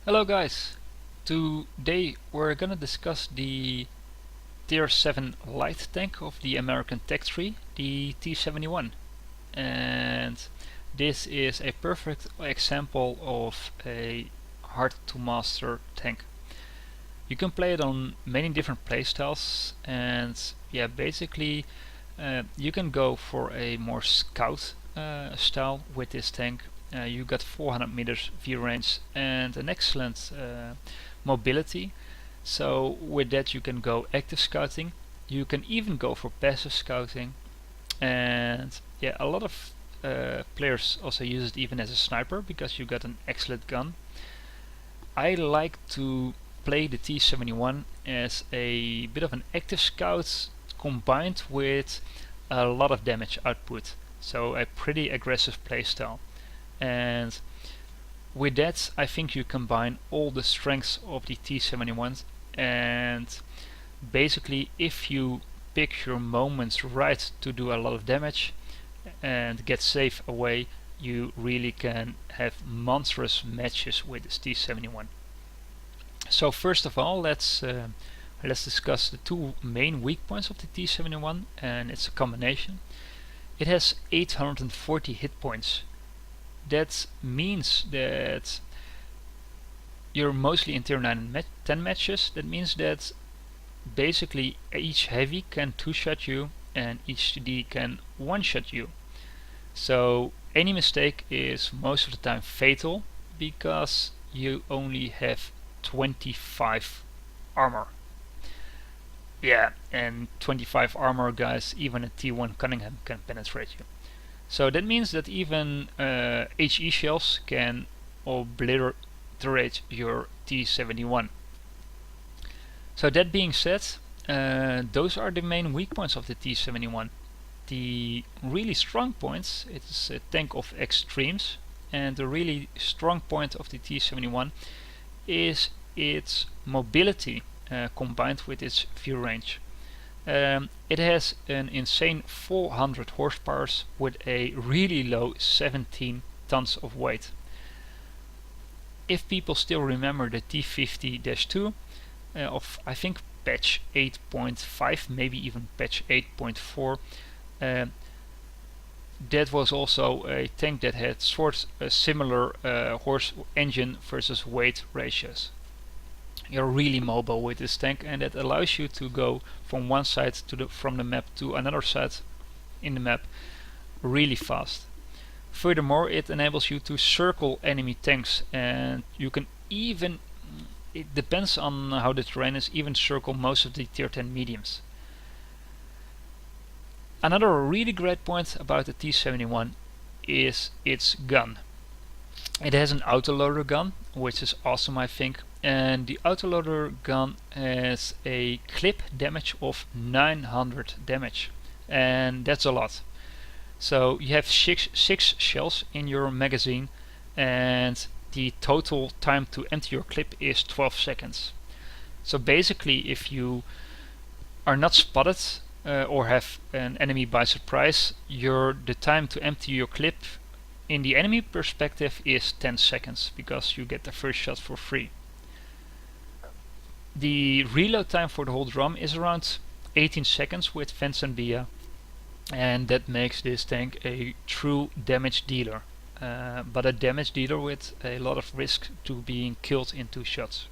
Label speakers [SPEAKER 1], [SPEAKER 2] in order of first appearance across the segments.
[SPEAKER 1] Hello guys! Today we're gonna discuss the Tier 7 light tank of the American tech tree, the T71. And this is a perfect example of a hard to master tank. You can play it on many different playstyles, and yeah, basically you can go for a more scout style with this tank. You got 400 meters view range and an excellent mobility. So with that you can go active scouting. You can even go for passive scouting, and yeah, a lot of players also use it even as a sniper because you got an excellent gun. I like to play the T71 as a bit of an active scout combined with a lot of damage output, so a pretty aggressive playstyle. And with that I think you combine all the strengths of the T71, and basically if you pick your moments right to do a lot of damage and get safe away, you really can have monstrous matches with this T71. So first of all, let's discuss the two main weak points of the T71, and it's a combination. It has 840 hit points. That means that you're mostly in tier 9 and 10 matches. That means that basically each heavy can 2-shot you and each TD can 1-shot you. So any mistake is most of the time fatal because you only have 25 armor. Yeah, and 25 armor, guys, even a T1 Cunningham can penetrate you. So that means that even HE shells can obliterate your T71. So that being said, those are the main weak points of the T71. The really strong points, it's a tank of extremes, and the really strong point of the T71 is its mobility combined with its view range. It has an insane 400 horsepower with a really low 17 tons of weight. If people still remember the T50-2 of I think patch 8.5, maybe even patch 8.4, that was also a tank that had sort of similar horse engine versus weight ratios. You're really mobile with this tank, and that allows you to go from one side from the map to another side in the map really fast. Furthermore, it enables you to circle enemy tanks, and you can even, it depends on how the terrain is, even circle most of the tier 10 mediums. Another really great point about the T71 is its gun. It has an autoloader gun, which is awesome, I think, and the autoloader gun has a clip damage of 900 damage, and that's a lot. So you have six shells in your magazine, and the total time to empty your clip is 12 seconds. So basically, if you are not spotted or have an enemy by surprise, the time to empty your clip in the enemy perspective is 10 seconds because you get the first shot for free. The reload time for the whole drum is around 18 seconds with Vents and Via, and that makes this tank a true damage dealer, but a damage dealer with a lot of risk to being killed in 2 shots.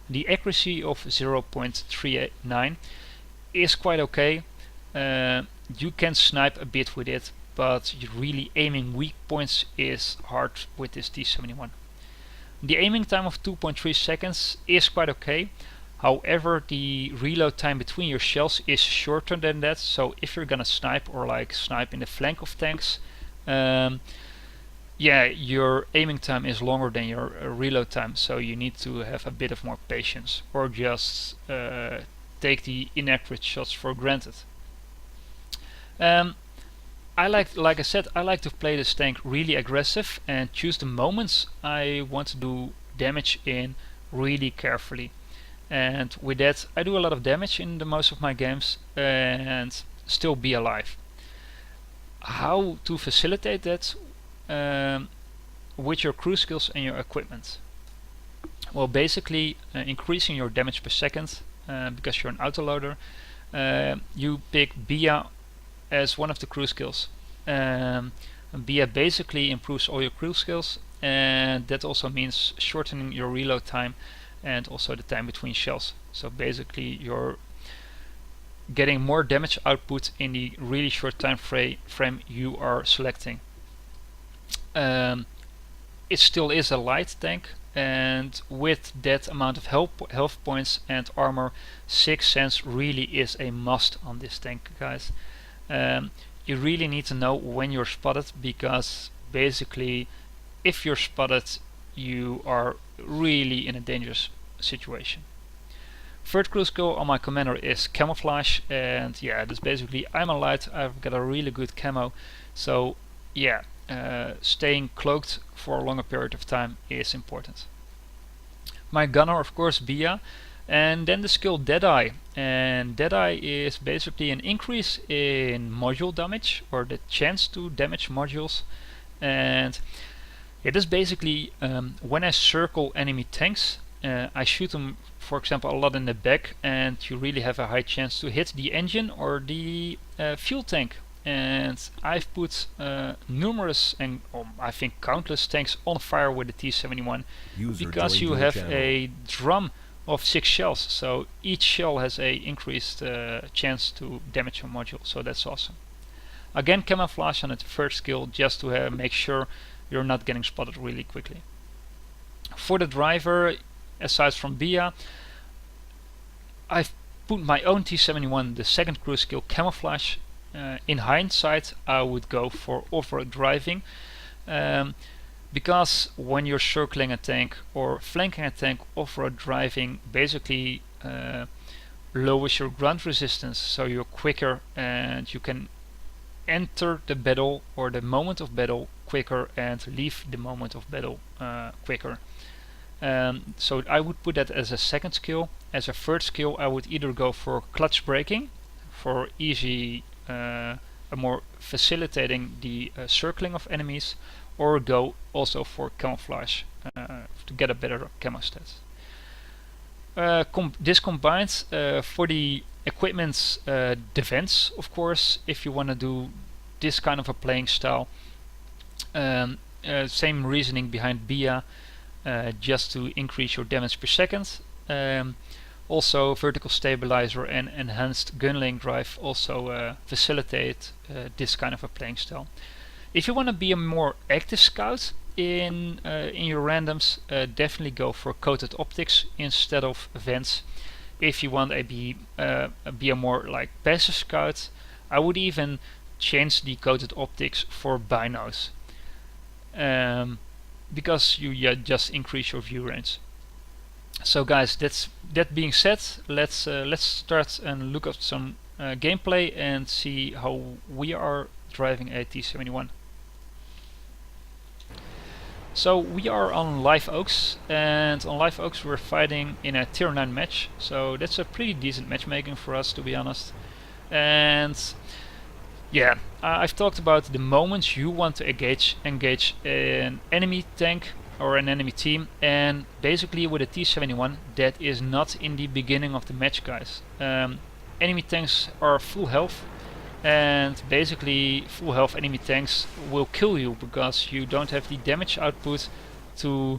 [SPEAKER 1] The accuracy of 0.39 is quite okay. You can snipe a bit with it, but really aiming weak points is hard with this T71. The aiming time of 2.3 seconds is quite okay. However, the reload time between your shells is shorter than that, so if you're gonna snipe or like snipe in the flank of tanks, yeah, your aiming time is longer than your reload time, so you need to have a bit of more patience or just take the inaccurate shots for granted. Like I said, I like to play this tank really aggressive and choose the moments I want to do damage in really carefully. And with that, I do a lot of damage in the most of my games and still be alive. How to facilitate that with your crew skills and your equipment? Well, basically increasing your damage per second because you're an autoloader. You pick BIA as one of the crew skills. BIA basically improves all your crew skills, and that also means shortening your reload time and also the time between shells. So basically you're getting more damage output in the really short time frame you are selecting. It still is a light tank, and with that amount of health points and armor, 6th Sense really is a must on this tank, guys. You really need to know when you're spotted, because basically if you're spotted you are really in a dangerous situation. Third crew skill on my commander is camouflage, and yeah, that's basically I'm a light, I've got a really good camo, so yeah, staying cloaked for a longer period of time is important. My gunner, of course, BIA, and then the skill Deadeye, and Deadeye is basically an increase in module damage, or the chance to damage modules, and it is basically when I circle enemy tanks, I shoot them, for example, a lot in the back, and you really have a high chance to hit the engine or the fuel tank. And I've put numerous and I think countless tanks on fire with the T71 because you have a drum of 6 shells, so each shell has a increased chance to damage your module, so that's awesome. Again, camouflage on the first skill, just to make sure you're not getting spotted really quickly. For the driver, aside from BIA, I've put my own T71, the second crew skill, camouflage. In hindsight, I would go for off-road driving, because when you're circling a tank or flanking a tank, off-road driving basically lowers your ground resistance, so you're quicker and you can enter the battle or the moment of battle quicker and leave the moment of battle quicker. So I would put that as a second skill. As a third skill, I would either go for clutch braking for easy, more facilitating the circling of enemies, or go also for camouflage to get a better camo stats. This combined for the equipment's defense, of course, if you want to do this kind of a playing style. Same reasoning behind BIA, just to increase your damage per second. Also, vertical stabilizer and enhanced gunlaying drive also facilitate this kind of a playing style. If you want to be a more active scout in your randoms, definitely go for coated optics instead of vents. If you want to be a more like passive scout, I would even change the coated optics for binos, because you just increase your view range. So guys, that being said, let's start and look at some gameplay and see how we are driving a T71. So we are on Live Oaks, and on Live Oaks we're fighting in a tier 9 match, so that's a pretty decent matchmaking for us, to be honest. And yeah, I've talked about the moments you want to engage an enemy tank or an enemy team, and basically with a T71 that is not in the beginning of the match, guys. Enemy tanks are full health, and basically full health enemy tanks will kill you because you don't have the damage output to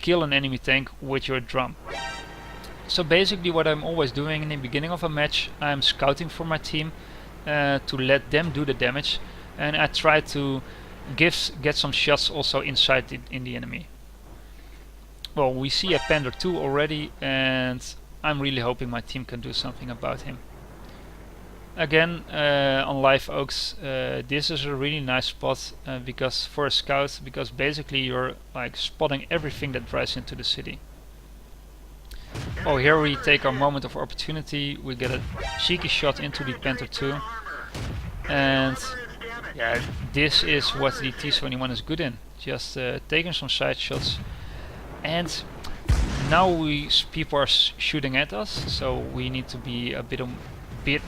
[SPEAKER 1] kill an enemy tank with your drum. So basically what I'm always doing in the beginning of a match, I'm scouting for my team to let them do the damage, and I try to get some shots also inside in the enemy. Well, we see a Panther 2 already, and I'm really hoping my team can do something about him. Again, on Live Oaks, this is a really nice spot because for a scout, because basically you're like spotting everything that drives into the city. Oh, here we take our moment of opportunity. We get a cheeky shot into the Panther 2, and yeah, this is what the T71 is good in, just taking some side shots. And now people are shooting at us, so we need to be a bit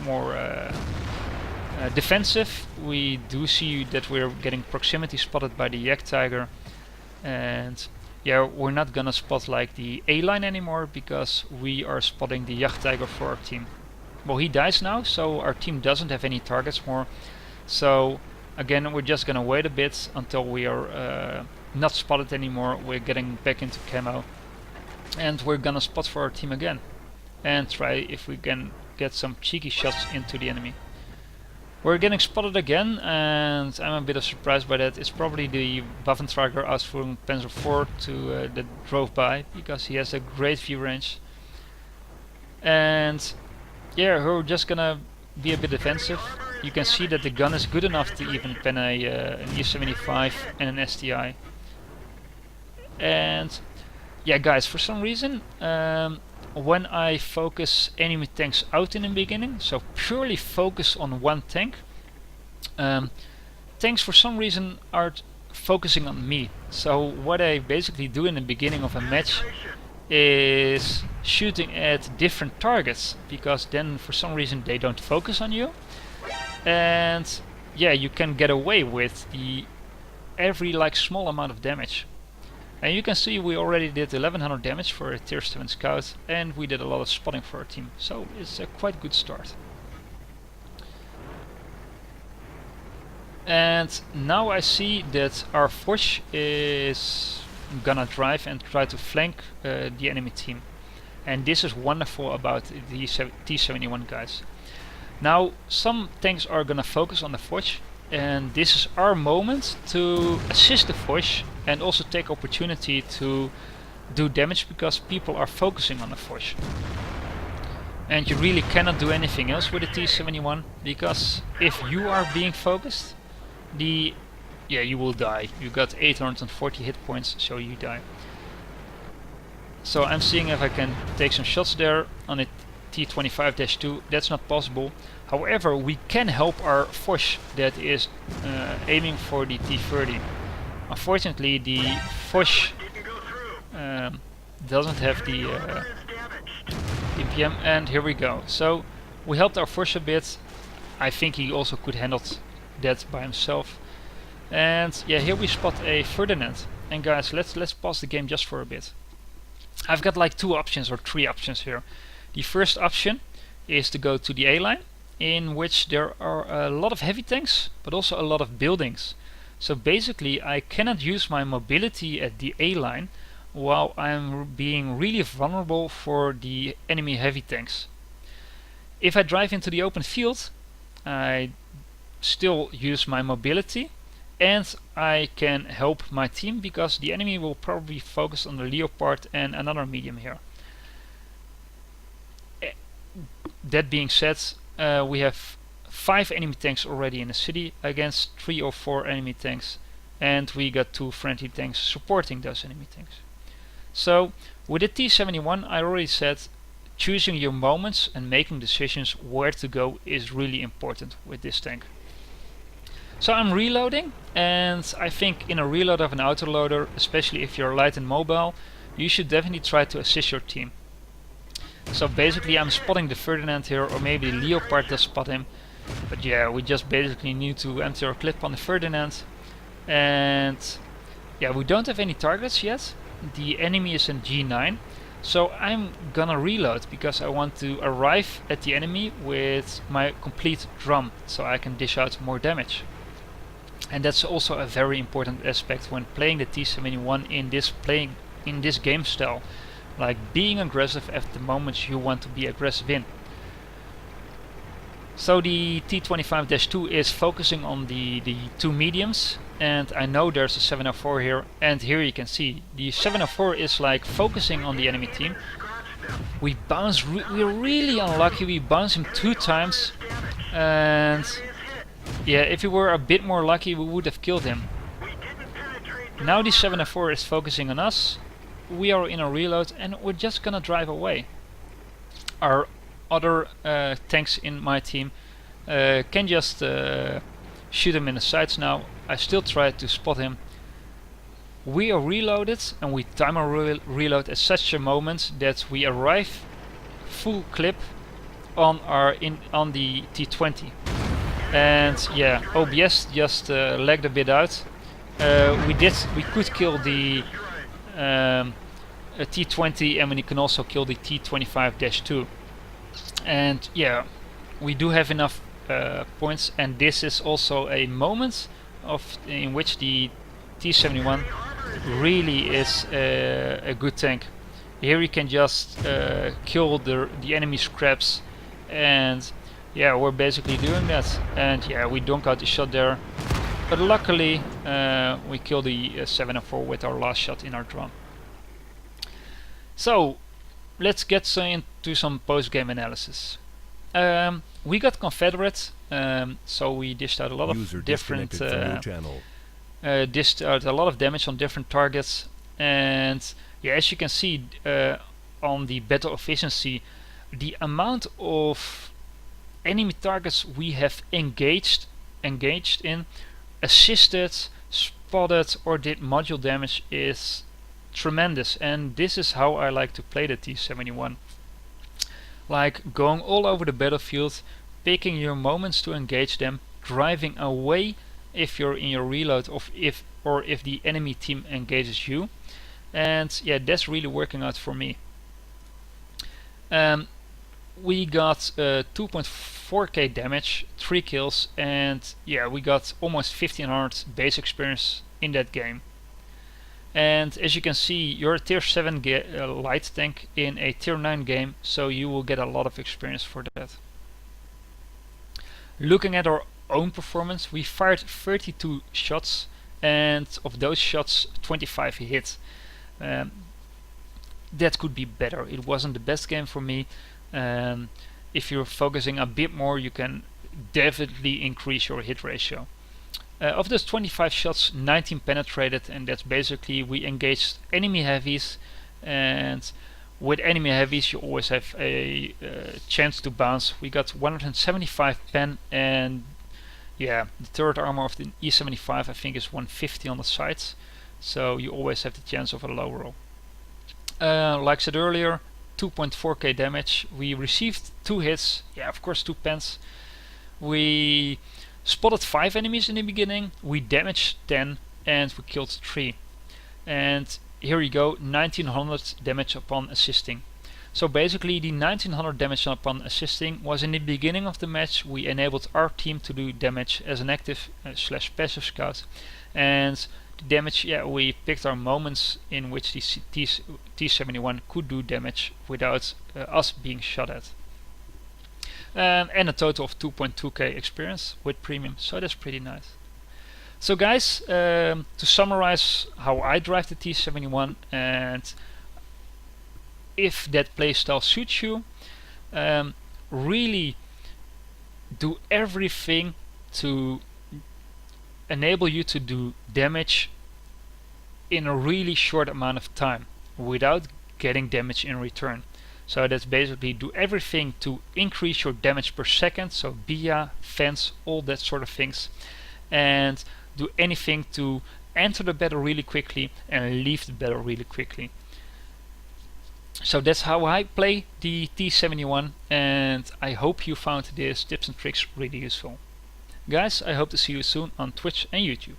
[SPEAKER 1] more defensive. We do see that we're getting proximity spotted by the Yak Tiger, and yeah, we're not gonna spot like the A line anymore because we are spotting the Jagdtiger for our team. Well, he dies now, so our team doesn't have any targets more. So again, we're just gonna wait a bit until we are not spotted anymore. We're getting back into camo, and we're gonna spot for our team again and try if we can get some cheeky shots into the enemy. We're getting spotted again, and I'm a bit surprised by that. It's probably the Waffenträger Ausführung Panzer IV that drove by, because he has a great view range. And yeah, we're just gonna be a bit defensive. You can see that the gun is good enough to even pen an E75 and an STI. And yeah, guys, for some reason, when I focus enemy tanks out in the beginning, so purely focus on one tank, tanks for some reason are focusing on me. So what I basically do in the beginning of a match is shooting at different targets, because then for some reason they don't focus on you, and yeah, you can get away with the every like small amount of damage. And you can see we already did 1100 damage for a tier 7 scout, and we did a lot of spotting for our team, so it's a quite good start. And now I see that our Foch is gonna drive and try to flank the enemy team, and this is wonderful about the T71 guys. Now some tanks are gonna focus on the Foch, and this is our moment to assist the Foch and also take opportunity to do damage, because people are focusing on the Foch. And you really cannot do anything else with the T71, because if you are being focused, you will die. You got 840 hit points, so you die. So I'm seeing if I can take some shots there on a T25-2. That's not possible. However, we can help our Foch that is aiming for the T30. Unfortunately, the Foch doesn't have the DPM, and here we go. So we helped our Foch a bit. I think he also could handle that by himself. And yeah, here we spot a Ferdinand. And guys, let's pause the game just for a bit. I've got like two options or three options here. The first option is to go to the A line, in which there are a lot of heavy tanks, but also a lot of buildings. So basically I cannot use my mobility at the A line while I'm being really vulnerable for the enemy heavy tanks. If I drive into the open field, I still use my mobility, and I can help my team, because the enemy will probably focus on the Leopard and another medium here. That being said, we have 5 enemy tanks already in the city against 3 or 4 enemy tanks, and we got 2 friendly tanks supporting those enemy tanks. So with the T71, I already said choosing your moments and making decisions where to go is really important with this tank. So I'm reloading, and I think in a reload of an autoloader, especially if you're light and mobile, you should definitely try to assist your team. So basically I'm spotting the Ferdinand here, or maybe the Leopard does spot him. But yeah, we just basically need to empty our clip on the Ferdinand. And yeah, we don't have any targets yet. The enemy is in G9. So I'm gonna reload, because I want to arrive at the enemy with my complete drum, so I can dish out more damage. And that's also a very important aspect when playing the T71 in this game style. Like being aggressive at the moments you want to be aggressive in. So the T25-2 is focusing on the 2 mediums, and I know there's a 704 here, and here you can see the 704 is like focusing on the enemy team. We bounce, we're really unlucky, we bounce him 2 times, and yeah, if we were a bit more lucky we would have killed him. Now the 704 is focusing on us. We are in a reload, and we're just gonna drive away. Our other tanks in my team can just shoot him in the sights now. I still try to spot him. We are reloaded, and we time our reload at such a moment that we arrive full clip on the T20. And yeah, OBS just lagged a bit out. We could kill the a T20, and we can also kill the T25-2. And yeah, we do have enough points, and this is also a moment in which the T71 really is a good tank. Here you can just kill the enemy scraps, and yeah, we're basically doing that. And yeah, we don't got the shot there, but luckily we killed the 704 with our last shot in our drum. So let's get into some post-game analysis. We got Confederate, so we dished out a lot of different dished out a lot of damage on different targets, and yeah, as you can see on the battle efficiency, the amount of enemy targets we have engaged in, assisted, spotted, or did module damage is tremendous. And this is how I like to play the T71. Like going all over the battlefield, picking your moments to engage them, driving away if you're in your reload, or if the enemy team engages you. And yeah, that's really working out for me. We got 2.4k damage, 3 kills, and yeah, we got almost 1500 base experience in that game. And as you can see, you're a tier 7 light tank in a tier 9 game, so you will get a lot of experience for that. Looking at our own performance, we fired 32 shots, and of those shots 25 hit. That could be better. It wasn't the best game for me. If you're focusing a bit more, you can definitely increase your hit ratio. Of those 25 shots, 19 penetrated, and that's basically we engaged enemy heavies, and with enemy heavies you always have a chance to bounce. We got 175 pen, and yeah, the turret armor of the E75 I think is 150 on the sides, so you always have the chance of a low roll. Like I said earlier, 2.4k damage. We received 2 hits, yeah, of course 2 pens. We spotted 5 enemies in the beginning, we damaged 10, and we killed 3. And here you go, 1900 damage upon assisting. So basically the 1900 damage upon assisting was in the beginning of the match. We enabled our team to do damage as an active / passive scout, and the damage, yeah, we picked our moments in which the T71 could do damage without us being shot at. And a total of 2.2k experience with premium, so that's pretty nice. So guys, to summarize how I drive the T71, and if that playstyle suits you, really do everything to enable you to do damage in a really short amount of time without getting damage in return. So that's basically do everything to increase your damage per second, so BIA, fence, all that sort of things, and do anything to enter the battle really quickly and leave the battle really quickly. So that's how I play the T71, and I hope you found this tips and tricks really useful. Guys, I hope to see you soon on Twitch and YouTube.